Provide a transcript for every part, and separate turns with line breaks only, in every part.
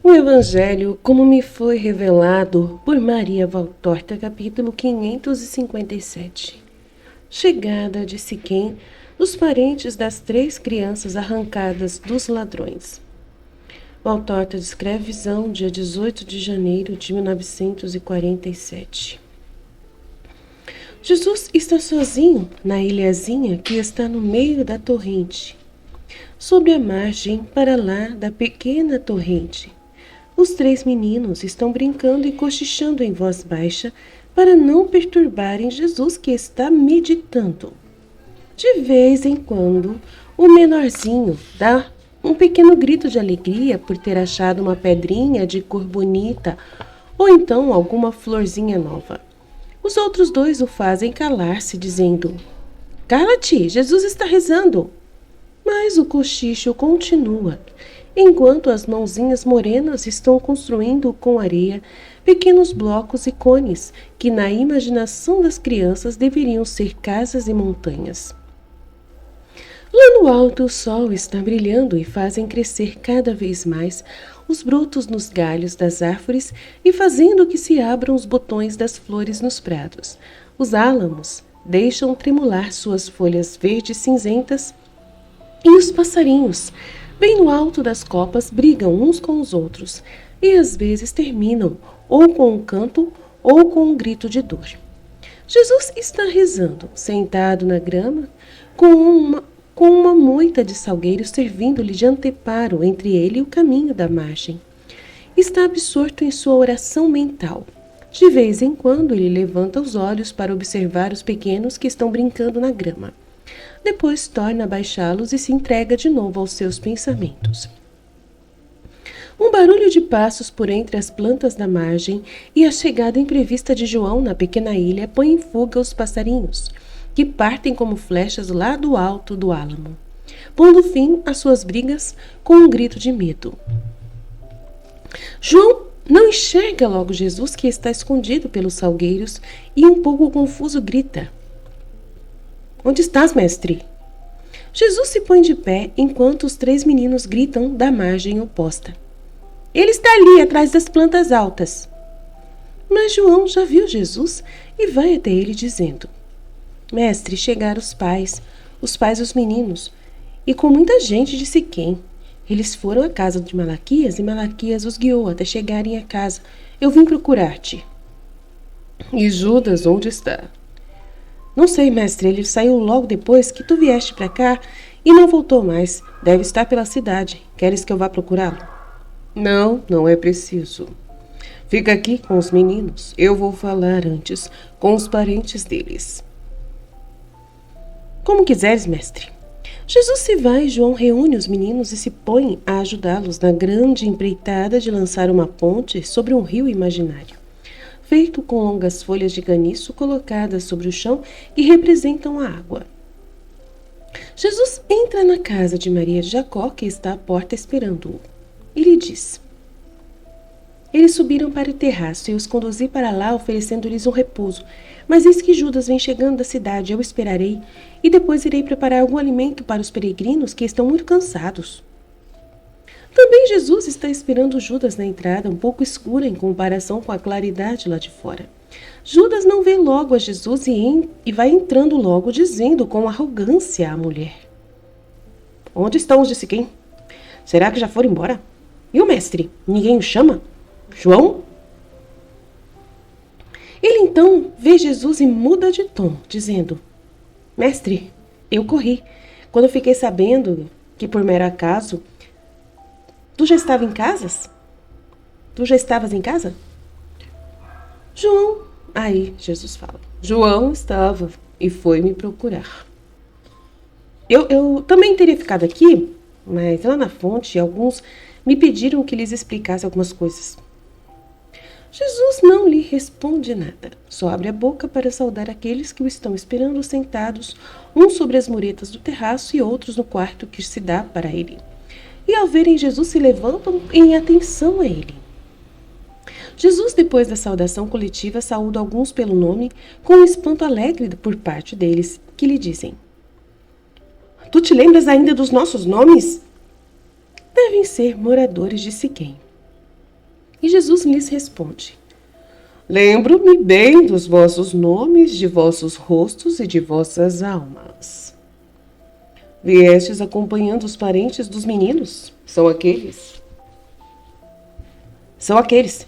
O Evangelho, como me foi revelado por Maria Valtorta, capítulo 557. Chegada de Siquém, os parentes das 3 crianças arrancadas dos ladrões. Valtorta descreve visão dia 18 de janeiro de 1947. Jesus está sozinho na ilhazinha que está no meio da torrente, sobre a margem para lá da pequena torrente. Os 3 meninos estão brincando e cochichando em voz baixa para não perturbarem Jesus, que está meditando. De vez em quando, o menorzinho dá um pequeno grito de alegria por ter achado uma pedrinha de cor bonita ou então alguma florzinha nova. Os outros 2 o fazem calar-se, dizendo: "Cala-te, Jesus está rezando." Mas o cochicho continua, enquanto as mãozinhas morenas estão construindo com areia pequenos blocos e cones que na imaginação das crianças deveriam ser casas e montanhas. Lá no alto o sol está brilhando e fazem crescer cada vez mais os brotos nos galhos das árvores e fazendo que se abram os botões das flores nos prados. Os álamos deixam tremular suas folhas verdes cinzentas e os passarinhos, bem no alto das copas, brigam uns com os outros e às vezes terminam ou com um canto ou com um grito de dor. Jesus está rezando, sentado na grama, com uma moita de salgueiros servindo-lhe de anteparo entre ele e o caminho da margem. Está absorto em sua oração mental. De vez em quando ele levanta os olhos para observar os pequenos que estão brincando na grama. Depois torna a baixá-los e se entrega de novo aos seus pensamentos. Um barulho de passos por entre as plantas da margem e a chegada imprevista de João na pequena ilha põe em fuga os passarinhos, que partem como flechas lá do alto do álamo, pondo fim às suas brigas com um grito de medo. João não enxerga logo Jesus, que está escondido pelos salgueiros, e um pouco confuso grita: "Onde estás, mestre?" Jesus se põe de pé enquanto os 3 meninos gritam da margem oposta: "Ele está ali, atrás das plantas altas." Mas João já viu Jesus e vai até ele dizendo: "Mestre, chegaram os pais dos meninos, e com muita gente de Siquém. Eles foram à casa de Malaquias e Malaquias os guiou até chegarem à casa. Eu vim procurar-te." "E Judas onde está?" "Não sei, mestre, ele saiu logo depois que tu vieste para cá e não voltou mais. Deve estar pela cidade. Queres que eu vá procurá-lo?" "Não, não é preciso. Fica aqui com os meninos. Eu vou falar antes com os parentes deles." "Como quiseres, mestre." Jesus se vai e João reúne os meninos e se põe a ajudá-los na grande empreitada de lançar uma ponte sobre um rio imaginário, feito com longas folhas de caniço colocadas sobre o chão que representam a água. Jesus entra na casa de Maria de Jacó, que está à porta esperando-o, e lhe diz: "Eles subiram para o terraço e os conduzi para lá, oferecendo-lhes um repouso. Mas eis que Judas vem chegando da cidade. Eu esperarei e depois irei preparar algum alimento para os peregrinos que estão muito cansados." Também Jesus está esperando Judas na entrada, um pouco escura em comparação com a claridade lá de fora. Judas não vê logo a Jesus e vai entrando logo, dizendo com arrogância à mulher: "Onde estão os de Siquém? Será que já foram embora? E o mestre? Ninguém o chama? João?" Ele então vê Jesus e muda de tom, dizendo: "Mestre, eu corri. Quando fiquei sabendo que por mero acaso tu já estavas em casa? Tu já estavas em casa?" "João." Aí Jesus fala: "João estava e foi me procurar. Eu também teria ficado aqui, mas lá na fonte alguns me pediram que lhes explicasse algumas coisas." Jesus não lhe responde nada, só abre a boca para saudar aqueles que o estão esperando sentados, uns sobre as muretas do terraço e outros no quarto que se dá para ele. E ao verem Jesus se levantam em atenção a ele. Jesus, depois da saudação coletiva, saúda alguns pelo nome, com um espanto alegre por parte deles, que lhe dizem: "Tu te lembras ainda dos nossos nomes?" Devem ser moradores de Siquém. E Jesus lhes responde: Lembro-me bem dos vossos nomes, de vossos rostos e de vossas almas. Viestes acompanhando os parentes dos meninos? São aqueles.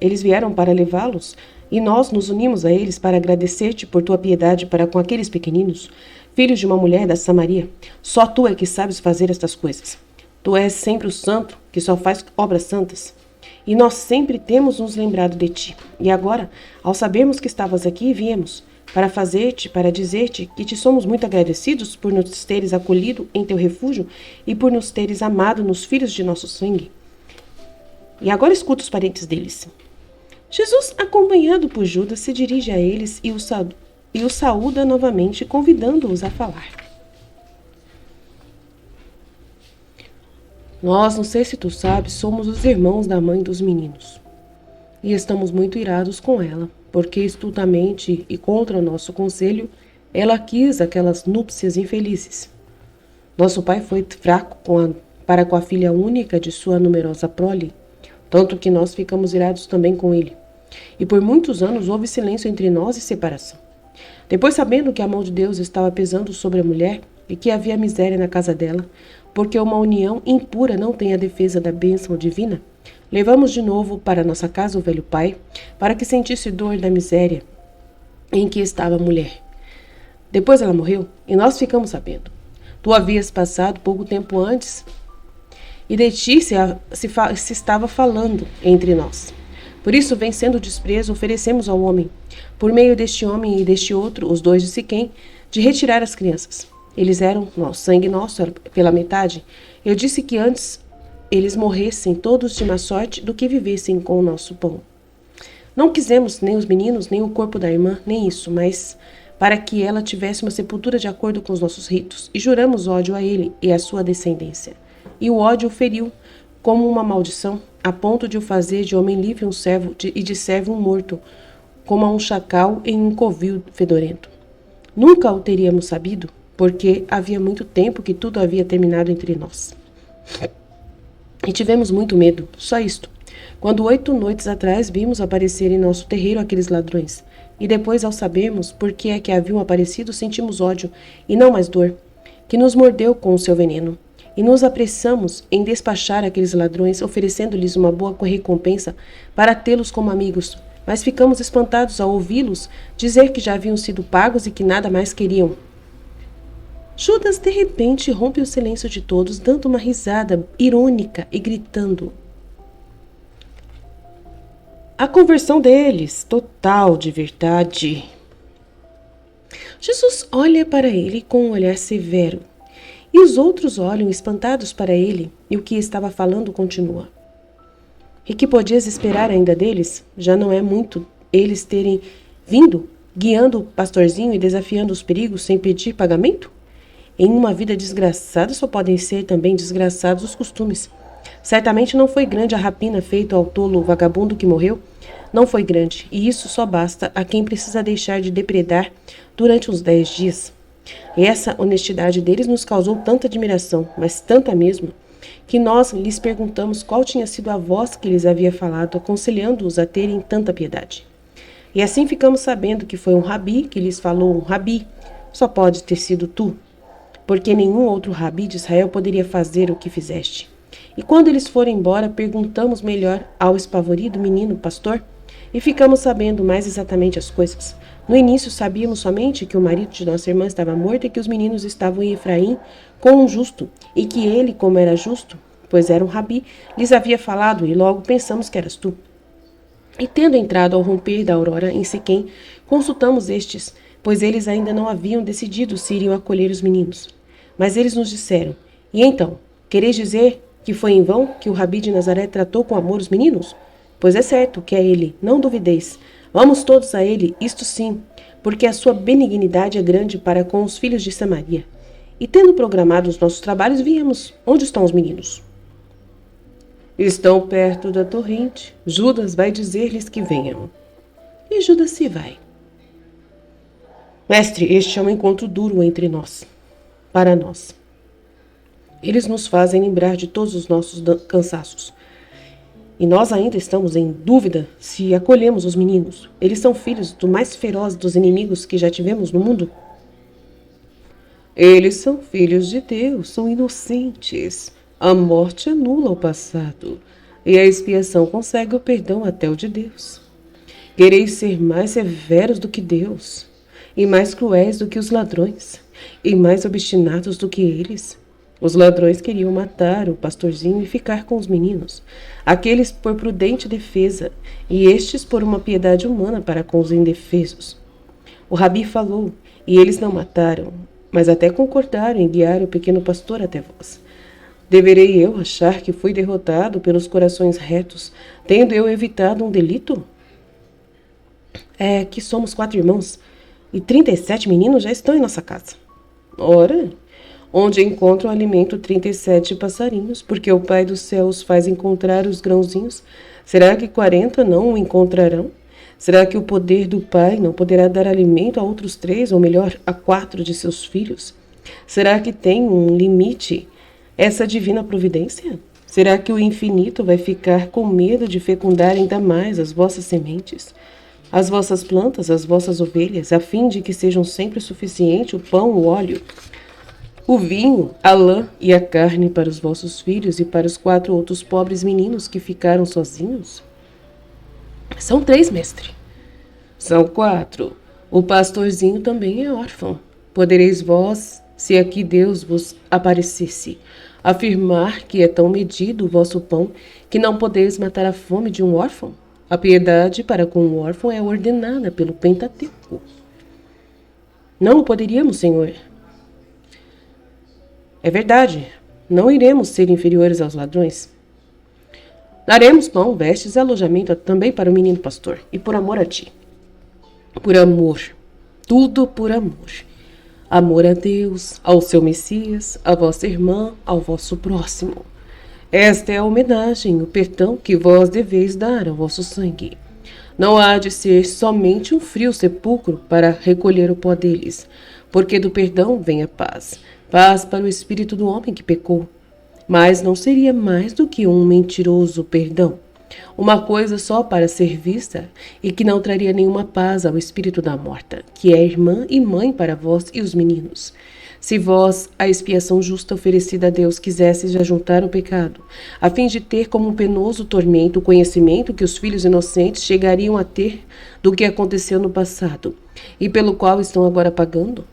Eles vieram para levá-los, e nós nos unimos a eles para agradecer-te por tua piedade para com aqueles pequeninos, filhos de uma mulher da Samaria. Só tu é que sabes fazer estas coisas. Tu és sempre o santo, que só faz obras santas. E nós sempre temos nos lembrado de ti. E agora, ao sabermos que estavas aqui, viemos para dizer-te que te somos muito agradecidos por nos teres acolhido em teu refúgio e por nos teres amado nos filhos de nosso sangue. E agora escuta os parentes deles. Jesus, acompanhado por Judas, se dirige a eles e os saúda novamente, convidando-os a falar. Nós, não sei se tu sabes, somos os irmãos da mãe dos meninos. E estamos muito irados com ela, porque estultamente e contra o nosso conselho, ela quis aquelas núpcias infelizes. Nosso pai foi fraco para com a filha única de sua numerosa prole, tanto que nós ficamos irados também com ele. E por muitos anos houve silêncio entre nós e separação. Depois, sabendo que a mão de Deus estava pesando sobre a mulher e que havia miséria na casa dela, porque uma união impura não tem a defesa da bênção divina, levamos de novo para nossa casa o velho pai, para que sentisse dor da miséria em que estava a mulher. Depois ela morreu e nós ficamos sabendo. Tu havias passado pouco tempo antes e de ti se estava falando entre nós. Por isso, vencendo o desprezo, oferecemos ao homem, por meio deste homem e deste outro, os dois de Siquém, de retirar as crianças. Eles eram sangue nosso pela metade. Eu disse que antes eles morressem todos de má sorte do que vivessem com o nosso pão. Não quisemos nem os meninos, nem o corpo da irmã, nem isso, mas para que ela tivesse uma sepultura de acordo com os nossos ritos, e juramos ódio a ele e à sua descendência. E o ódio o feriu como uma maldição, a ponto de o fazer de homem livre um servo e de servo um morto, como a um chacal em um covil fedorento. Nunca o teríamos sabido, porque havia muito tempo que tudo havia terminado entre nós. E tivemos muito medo, só isto. Quando 8 noites atrás vimos aparecer em nosso terreiro aqueles ladrões, e depois, ao sabermos por que é que haviam aparecido, sentimos ódio, e não mais dor, que nos mordeu com o seu veneno. E nos apressamos em despachar aqueles ladrões, oferecendo-lhes uma boa recompensa para tê-los como amigos. Mas ficamos espantados ao ouvi-los dizer que já haviam sido pagos e que nada mais queriam. Judas, de repente, rompe o silêncio de todos, dando uma risada irônica e gritando: a conversão deles, total de verdade. Jesus olha para ele com um olhar severo. E os outros olham espantados para ele, e o que estava falando continua. E que podias esperar ainda deles? Já não é muito eles terem vindo, guiando o pastorzinho e desafiando os perigos sem pedir pagamento? Em uma vida desgraçada só podem ser também desgraçados os costumes. Certamente não foi grande a rapina feita ao tolo vagabundo que morreu. Não foi grande, e isso só basta a quem precisa deixar de depredar durante uns 10 dias. E essa honestidade deles nos causou tanta admiração, mas tanta mesmo, que nós lhes perguntamos qual tinha sido a voz que lhes havia falado, aconselhando-os a terem tanta piedade. E assim ficamos sabendo que foi um rabi que lhes falou, um rabi, só pode ter sido tu, porque nenhum outro rabi de Israel poderia fazer o que fizeste. E quando eles foram embora, perguntamos melhor ao espavorido menino pastor, e ficamos sabendo mais exatamente as coisas. No início sabíamos somente que o marido de nossa irmã estava morto e que os meninos estavam em Efraim com um justo, e que ele, como era justo, pois era um rabi, lhes havia falado, e logo pensamos que eras tu. E tendo entrado ao romper da aurora em Siquém, consultamos estes, pois eles ainda não haviam decidido se iriam acolher os meninos. Mas eles nos disseram: e então, quereis dizer que foi em vão que o rabi de Nazaré tratou com amor os meninos? Pois é certo que é ele, não duvideis. Vamos todos a ele, isto sim, porque a sua benignidade é grande para com os filhos de Samaria. E tendo programado os nossos trabalhos, viemos. Onde estão os meninos? Estão perto da torrente. Judas vai dizer-lhes que venham. E Judas se vai. Mestre, este é um encontro duro entre nós. Para nós. Eles nos fazem lembrar de todos os nossos cansaços. E nós ainda estamos em dúvida se acolhemos os meninos. Eles são filhos do mais feroz dos inimigos que já tivemos no mundo. Eles são filhos de Deus, são inocentes. A morte anula o passado e a expiação consegue o perdão até o de Deus. Quereis ser mais severos do que Deus, e mais cruéis do que os ladrões, e mais obstinados do que eles. Os ladrões queriam matar o pastorzinho e ficar com os meninos, aqueles por prudente defesa, e estes por uma piedade humana para com os indefesos. O rabi falou, e eles não mataram, mas até concordaram em guiar o pequeno pastor até vós. Deverei eu achar que fui derrotado pelos corações retos, tendo eu evitado um delito? É que somos 4 irmãos, e 37 meninos já estão em nossa casa. Ora, onde encontram alimento 37 passarinhos, porque o Pai dos céus faz encontrar os grãozinhos, será que 40 não o encontrarão? Será que o poder do Pai não poderá dar alimento a outros 3, ou melhor, a 4 de seus filhos? Será que tem um limite essa divina providência? Será que o infinito vai ficar com medo de fecundar ainda mais as vossas sementes, as vossas plantas, as vossas ovelhas, a fim de que sejam sempre suficiente o pão, o óleo, o vinho, a lã e a carne para os vossos filhos e para os 4 outros pobres meninos que ficaram sozinhos? São 3, mestre. São 4. O pastorzinho também é órfão. Podereis vós, se aqui Deus vos aparecesse, afirmar que é tão medido o vosso pão que não podeis matar a fome de um órfão? A piedade para com o órfão é ordenada pelo Pentateuco. Não o poderíamos, Senhor. É verdade. Não iremos ser inferiores aos ladrões. Daremos pão, vestes e alojamento também para o menino pastor, e por amor a ti. Por amor. Tudo por amor. Amor a Deus, ao seu Messias, à vossa irmã, ao vosso próximo. Esta é a homenagem, o perdão que vós deveis dar ao vosso sangue. Não há de ser somente um frio sepulcro para recolher o pó deles, porque do perdão vem a paz. Paz para o espírito do homem que pecou. Mas não seria mais do que um mentiroso perdão. Uma coisa só para ser vista e que não traria nenhuma paz ao espírito da morta, que é irmã e mãe para vós e os meninos. Se vós, a expiação justa oferecida a Deus, quisesseis ajuntar o pecado, a fim de ter como um penoso tormento o conhecimento que os filhos inocentes chegariam a ter do que aconteceu no passado, e pelo qual estão agora pagando,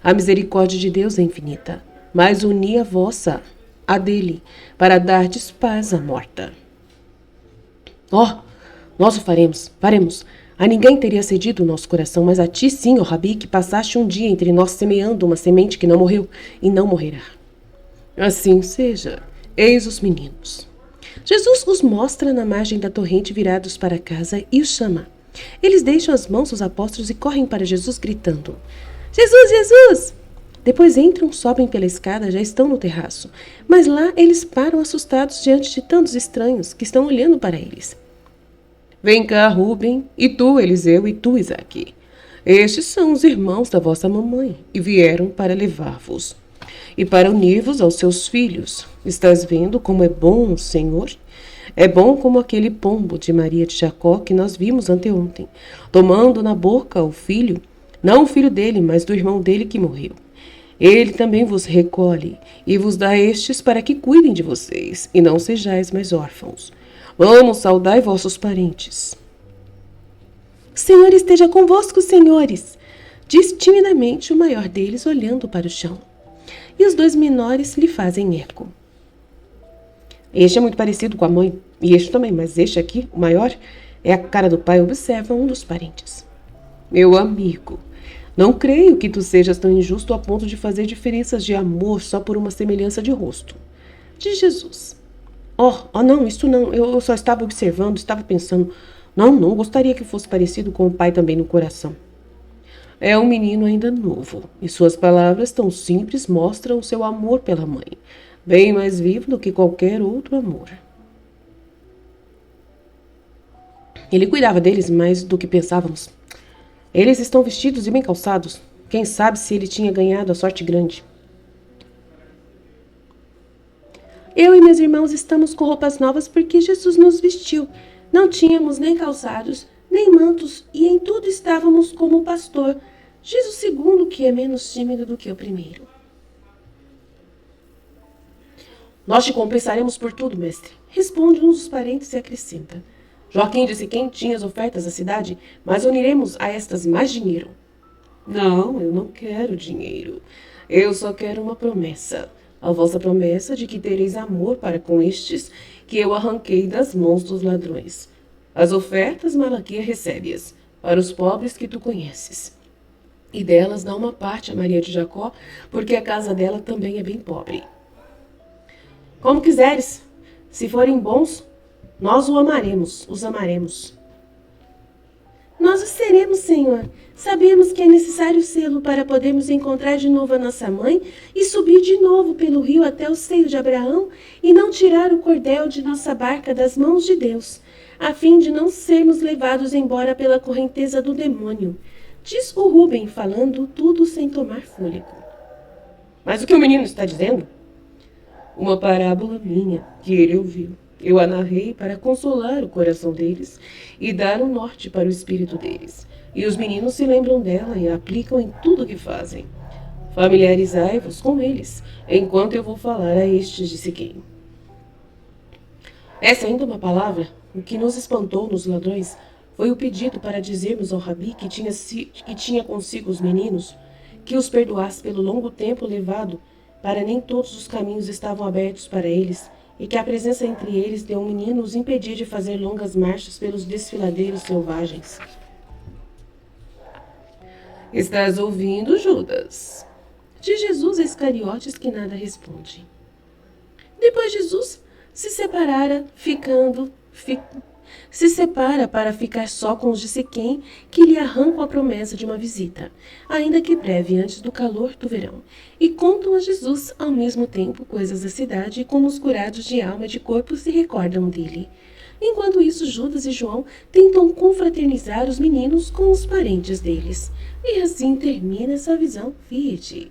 a misericórdia de Deus é infinita, mas uni a vossa, a dele, para dardes paz à morta. Nós o faremos. A ninguém teria cedido o nosso coração, mas a ti sim, ó Rabi, que passaste um dia entre nós semeando uma semente que não morreu e não morrerá. Assim seja. Eis os meninos. Jesus os mostra na margem da torrente virados para casa e os chama. Eles deixam as mãos dos apóstolos e correm para Jesus gritando: Jesus, Jesus! Depois entram, sobem pela escada, já estão no terraço. Mas lá eles param assustados diante de tantos estranhos que estão olhando para eles. Vem cá, Rubem, e tu, Eliseu, e tu, Isaque. Estes são os irmãos da vossa mamãe, e vieram para levar-vos, e para unir-vos aos seus filhos. Estás vendo como é bom o Senhor? É bom como aquele pombo de Maria de Jacó que nós vimos anteontem, tomando na boca o filho, não o filho dele, mas do irmão dele que morreu. Ele também vos recolhe, e vos dá estes para que cuidem de vocês, e não sejais mais órfãos. Vamos, saudai vossos parentes. O Senhor esteja convosco, senhores, diz timidamente o maior deles, olhando para o chão. E os 2 menores lhe fazem eco. Este é muito parecido com a mãe, e este também, mas este aqui, o maior, é a cara do pai, observa um dos parentes. Meu amigo, não creio que tu sejas tão injusto a ponto de fazer diferenças de amor só por uma semelhança de rosto. Diz Jesus. Não, isso não, eu só estava observando, estava pensando. Não gostaria que fosse parecido com o pai também no coração. É um menino ainda novo, e suas palavras tão simples mostram o seu amor pela mãe, bem mais vivo do que qualquer outro amor. Ele cuidava deles mais do que pensávamos. Eles estão vestidos e bem calçados. Quem sabe se ele tinha ganhado a sorte grande. Eu e meus irmãos estamos com roupas novas porque Jesus nos vestiu. Não tínhamos nem calçados, nem mantos, e em tudo estávamos como o pastor. Diz o segundo, que é menos tímido do que o primeiro. Nós te compensaremos por tudo, mestre. Responde um dos parentes e acrescenta. Joaquim disse quem tinha as ofertas da cidade, mas uniremos a estas mais dinheiro. Não, eu não quero dinheiro. Eu só quero uma promessa. A vossa promessa de que tereis amor para com estes que eu arranquei das mãos dos ladrões. As ofertas Malaquia recebe-as, para os pobres que tu conheces. E delas dá uma parte a Maria de Jacó, porque a casa dela também é bem pobre. Como quiseres. Se forem bons, nós os amaremos. Nós o seremos, Senhor. Sabemos que é necessário sê-lo para podermos encontrar de novo a nossa mãe e subir de novo pelo rio até o seio de Abraão e não tirar o cordel de nossa barca das mãos de Deus, a fim de não sermos levados embora pela correnteza do demônio. Diz o Rúben, falando tudo sem tomar fôlego. Mas o que o menino está dizendo? Uma parábola minha, que ele ouviu. Eu a narrei para consolar o coração deles e dar um norte para o espírito deles. E os meninos se lembram dela e a aplicam em tudo o que fazem. Familiarizai-vos com eles, enquanto eu vou falar a estes de Siquém. Essa ainda uma palavra, o que nos espantou nos ladrões foi o pedido para dizermos ao rabi que tinha consigo os meninos, que os perdoasse pelo longo tempo levado, para nem todos os caminhos estavam abertos para eles, e que a presença entre eles de um menino os impedia de fazer longas marchas pelos desfiladeiros selvagens. Estás ouvindo, Judas? Diz Jesus a Iscariotes, que nada responde. Depois Jesus se separa para ficar só com os de Siquém, que lhe arrancam a promessa de uma visita, ainda que breve antes do calor do verão, e contam a Jesus ao mesmo tempo coisas da cidade e como os curados de alma e de corpo se recordam dele. Enquanto isso, Judas e João tentam confraternizar os meninos com os parentes deles. E assim termina essa visão Fiat.